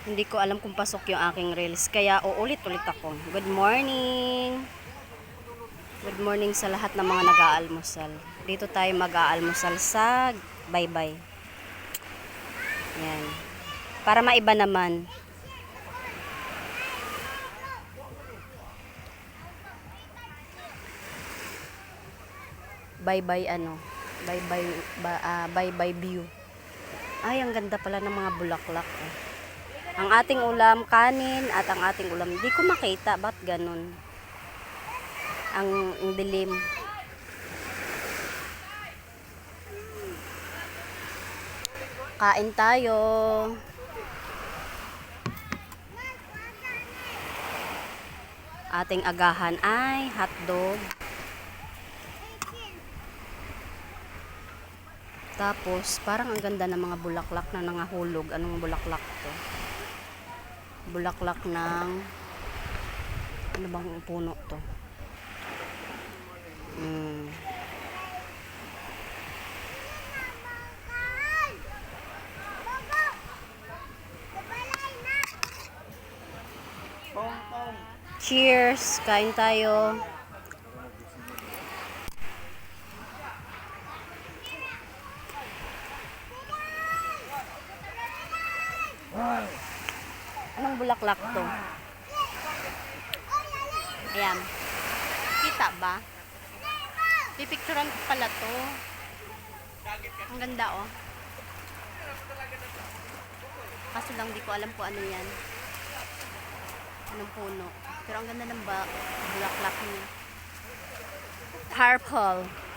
Hindi ko alam kung pasok yung aking reels. Kaya uulit-ulit ako. Good morning! Good morning sa lahat ng mga nag-aalmusal. Dito tayo mag-aalmusal sa Baybay. Yan. Para maiba naman. Baybay ano? Baybay view. Ay, ang ganda pala ng mga bulaklak. Eh. Ang ating ulam, kanin, at ang ating ulam. Hindi ko makita. Ba't ganun? Ang dilim. Kain tayo. Ating agahan ay hotdog. Tapos, parang ang ganda ng mga bulaklak na nangahulog. Anong bulaklak to? Bulaklak ng ano bang puno to? Cheers! Kain tayo. Anong bulaklak to? Ayan. Kita ba? Pipicturean ko pala to. Ang ganda oh. Kaso lang di ko alam kung ano yan. Anong puno. Pero ang ganda ng bulaklak niya. Purple.